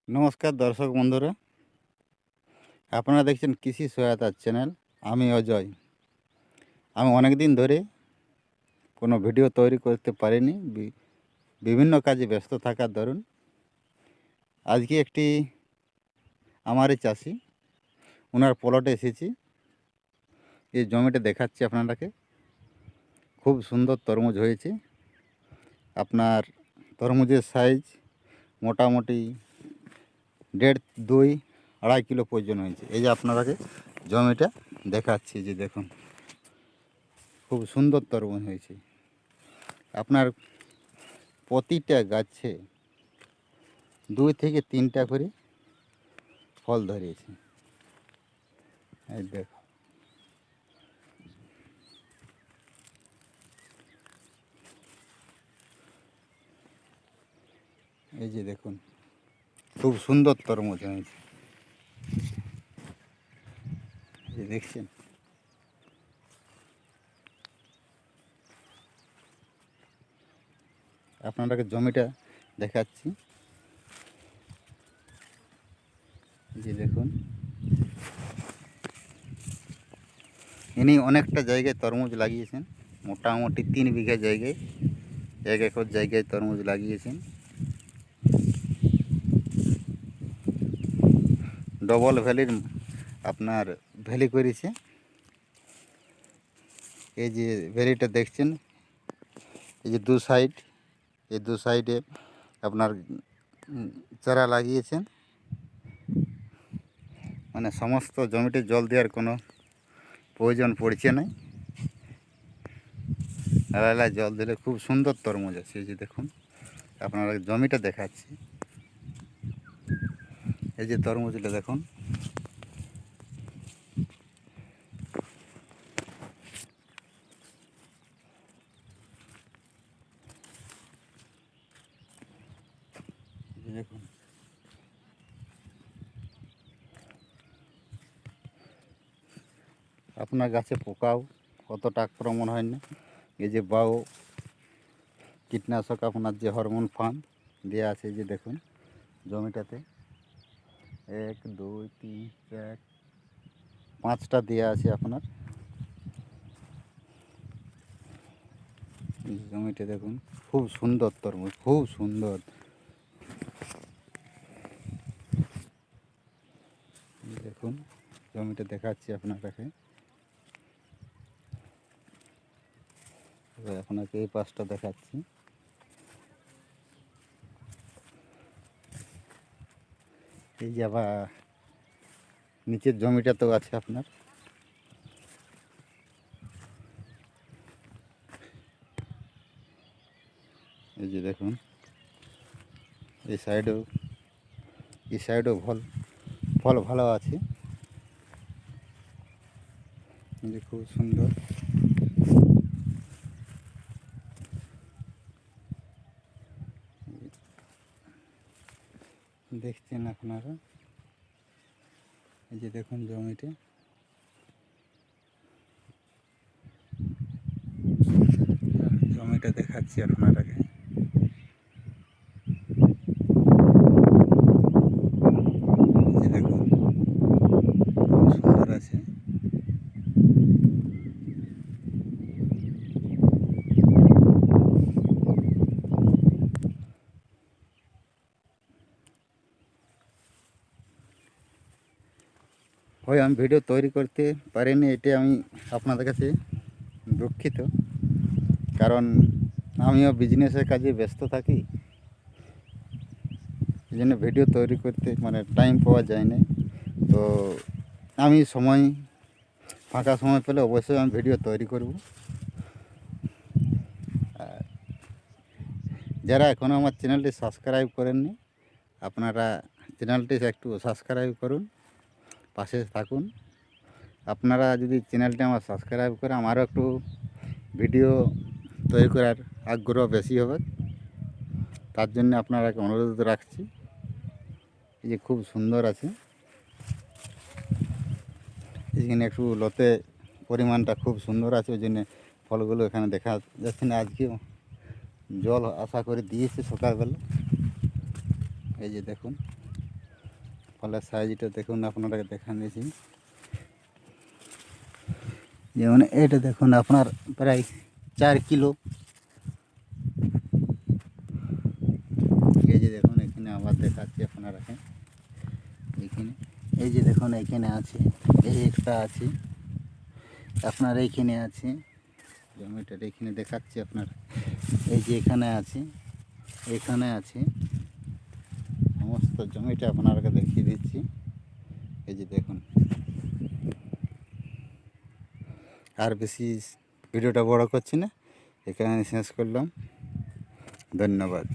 নমস্কার দর্শক বন্ধুরা, আপনারা দেখছেন কৃষি সহায়তা চ্যানেল। আমি অজয়। আমি অনেক দিন ধরে কোনো ভিডিও তৈরি করতে পারিনি, বিভিন্ন কাজে ব্যস্ত থাকার দরুন আজকে একটি আমারই চাষি ওনার প্লটে এসেছি। এই জমিটা দেখাচ্ছি আপনাদেরকে। খুব সুন্দর তরমুজ হয়েছে। আপনার তরমুজের সাইজ মোটামুটি 1.5, 2, 2.5 কিলো পর্যন্ত হয়েছে। এই যে আপনাদেরকে জমিটা দেখাচ্ছি, যে দেখুন খুব সুন্দর তরমুজ হয়েছে। আপনার প্রতিটা গাছে 2 থেকে 3টা করে ফল ধরিয়েছে। এই দেখো, এই যে দেখুন খুব সুন্দর তরমুজ হয়েছে। এই যে দেখছেন, আপনাদেরকে জমিটা দেখাচ্ছি। এই যে দেখুন, ইনি অনেকটা জায়গায় তরমুজ লাগিয়েছেন। মোটামুটি 3 বিঘা জায়গায়, 1 একর জায়গায় তরমুজ লাগিয়েছেন। ডবল ভ্যালির আপনার ভ্যালি করেছে। এই যে ভ্যালিটা দেখছেন, এই যে দু সাইডে আপনার চারা লাগিয়েছেন। মানে সমস্ত জমিতে জল দেওয়ার কোনো প্রয়োজন পড়ছে না। এলাকায় জল দিলে খুব সুন্দর তরমুজ আছে। এই যে দেখুন, আপনারা জমিটা দেখাচ্ছি। এই যে তরমুজটা দেখুন, দেখুন আপনার গাছে পোকাও অতটা আক্রমণ হয় না। এই যে বাও কীটনাশক আপনার যে হরমোন ফান দেওয়া আছে, যে দেখুন জমিটাতে 1, 2, 3, 4, 5টা দেওয়া আছে আপনার। জমিটা দেখুন খুব সুন্দর তরমুজ, খুব সুন্দর। দেখুন জমিটা দেখাচ্ছি আপনাকে। আপনাকে এই পাশটা দেখাচ্ছি। এই যে আবার নিচের জমিটাতেও আছে আপনার। এই যে দেখুন, এই সাইডেও ফল ভালো আছে। এই যে খুব সুন্দর। দেখছেন আপনারা, এই যে দেখুন জমিতে দেখাচ্ছি আপনারাকে। এই যে দেখুন খুব সুন্দর আছে। হয় আমি ভিডিও তৈরি করতে পারিনি, এটা আমি আপনাদের কাছে দুঃখিত। কারণ আমিও বিজনেসের কাজে ব্যস্ত থাকি, এই জন্য ভিডিও তৈরি করতে মানে টাইম পাওয়া যায় না। তো আমি ফাঁকা সময় পেলে অবশ্যই আমি ভিডিও তৈরি করব। যারা এখনও আমার চ্যানেলটি সাবস্ক্রাইব করেননি, আপনারা চ্যানেলটি একটু সাবস্ক্রাইব করুন, পাশে থাকুন। আপনারা যদি চ্যানেলটি আমার সাবস্ক্রাইব করে, আমারও একটু ভিডিও তৈরি করার আগ্রহ বেশি হবে। তার জন্য আপনারাকে অনুরোধ রাখছি। এই যে খুব সুন্দর আছে, এখানে একটু লতে পরিমাণটা খুব সুন্দর আছে, ওই জন্য ফলগুলো এখানে দেখা যাচ্ছে না। আজকেও জল আশা করে দিয়েছে সকালবেলা। এই যে দেখুন ফলের সাইজটা দেখুন, আপনারা দেখান দিয়েছি। যেমন এটা দেখুন আপনার প্রায় 4 কিলো। এই যে দেখুন এখানে আবার দেখাচ্ছি আপনারাকে, এখানে এই যে দেখুন এখানে আছে, এই একটা আছে আপনার, এইখানে আছে জমিটার, এখানে দেখাচ্ছি আপনার, এই যে এখানে আছে, এখানে আছে, সমস্ত জমিটা আপনাকে দেখিয়ে দিচ্ছি। এই যে দেখুন, আর বেশি ভিডিওটা বড় করছি না, এখানে শেষ করলাম। ধন্যবাদ।